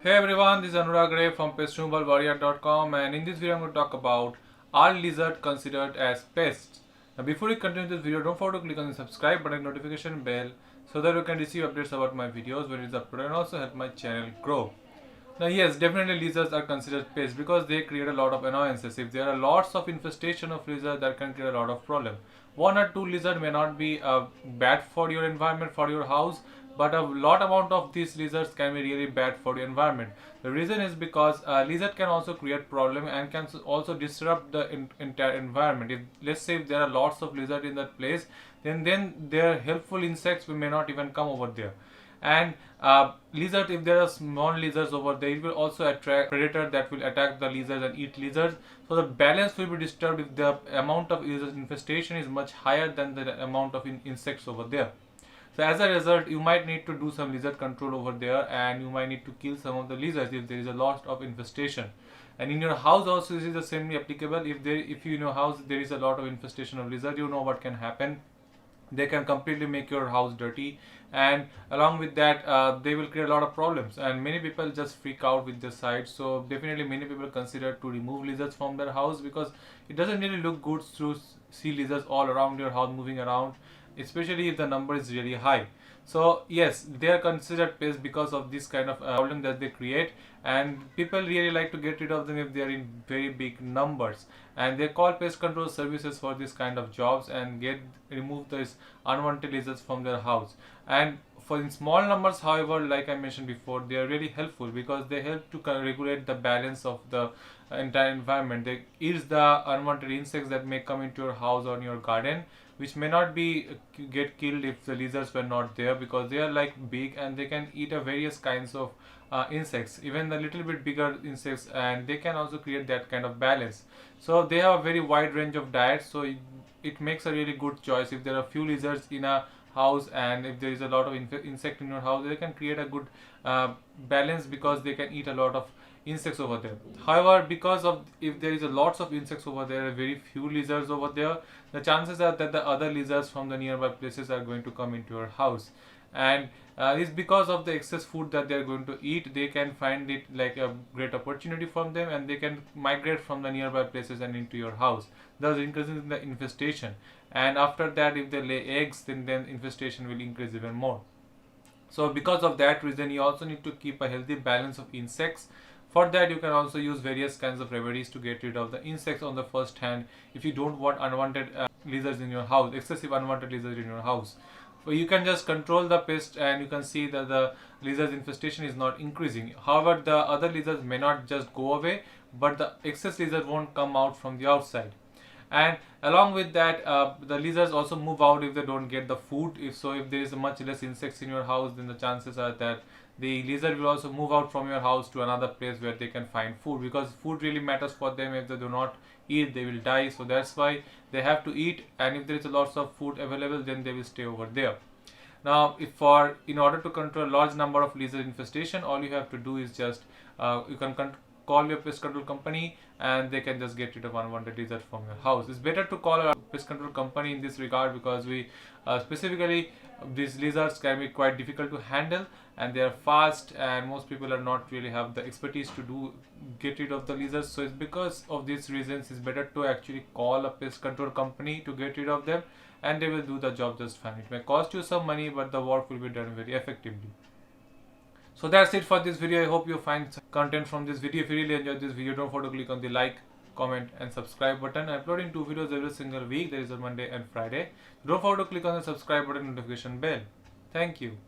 Hey everyone, this is Anurag Ray from PestRemovalWarrior.com, and in this video I'm going to talk about, are lizards considered as pests? Now before we continue this video, don't forget to click on the subscribe button and notification bell so that you can receive updates about my videos when it's uploaded and also help my channel grow. Now yes, definitely lizards are considered pests because they create a lot of annoyances. If there are lots of infestation of lizards, that can create a lot of problem. One or two lizards may not be bad for your environment, for your house, but a lot amount of these lizards can be really bad for the environment. The reason is because lizard can also create problem and can also disrupt the entire environment. If let's say if there are lots of lizard in that place, then their helpful insects may not even come over there. And lizard, if there are small lizards over there, it will also attract predator that will attack the lizards and eat lizards. So the balance will be disturbed if the amount of lizard infestation is much higher than the amount of insects over there. So as a result, you might need to do some lizard control over there, and you might need to kill some of the lizards if there is a lot of infestation. And in your house also this is the same applicable. If you in your house there is a lot of infestation of lizard, you know what can happen. They can completely make your house dirty, and along with that they will create a lot of problems, and many people just freak out with this side. So definitely many people consider to remove lizards from their house because it doesn't really look good to see lizards all around your house moving around, especially if the number is really high. So yes, they are considered pests because of this kind of problem that they create, and people really like to get rid of them if they are in very big numbers, and they call pest control services for this kind of jobs and remove these unwanted lizards from their house. And for in small numbers, however, like I mentioned before, they are really helpful because they help to regulate the balance of the entire environment. They eat the unwanted insects that may come into your house or in your garden, which may not be get killed if the lizards were not there, because they are like big and they can eat a various kinds of insects, even the little bit bigger insects, and they can also create that kind of balance. So they have a very wide range of diets, so it makes a really good choice. If there are few lizards in a house and if there is a lot of insect in your house, they can create a good balance because they can eat a lot of insects over there. However, because of if there is a lots of insects over there, very few lizards over there, the chances are that the other lizards from the nearby places are going to come into your house, and it's because of the excess food that they are going to eat. They can find it like a great opportunity from them, and they can migrate from the nearby places and into your house, thus increasing the infestation. And after that, if they lay eggs, then infestation will increase even more. So because of that reason, you also need to keep a healthy balance of insects. For that, you can also use various kinds of remedies to get rid of the insects on the first hand if you don't want unwanted lizards in your house, excessive unwanted lizards in your house. So you can just control the pest, and you can see that the lizards infestation is not increasing. However, the other lizards may not just go away, but the excess lizard won't come out from the outside. And along with that, the lizards also move out if they don't get the food. If there is much less insects in your house, then the chances are that the lizard will also move out from your house to another place where they can find food, because food really matters for them. If they do not eat, they will die. So that's why they have to eat, and if there is a lots of food available, then they will stay over there. Now in order to control a large number of lizard infestation, all you have to do is just you can call your pest control company, and they can just get rid of unwanted lizards from your house. It's better to call a pest control company in this regard, because we specifically these lizards can be quite difficult to handle, and they are fast, and most people are not really have the expertise to get rid of the lizards. So it's because of these reasons it's better to actually call a pest control company to get rid of them, and they will do the job just fine. It may cost you some money, but the work will be done very effectively. So that's it for this video. I hope you find some content from this video. If you really enjoyed this video, don't forget to click on the like, comment and subscribe button. I'm uploading 2 videos every single week. There is a Monday and Friday. Don't forget to click on the subscribe button and notification bell. Thank you.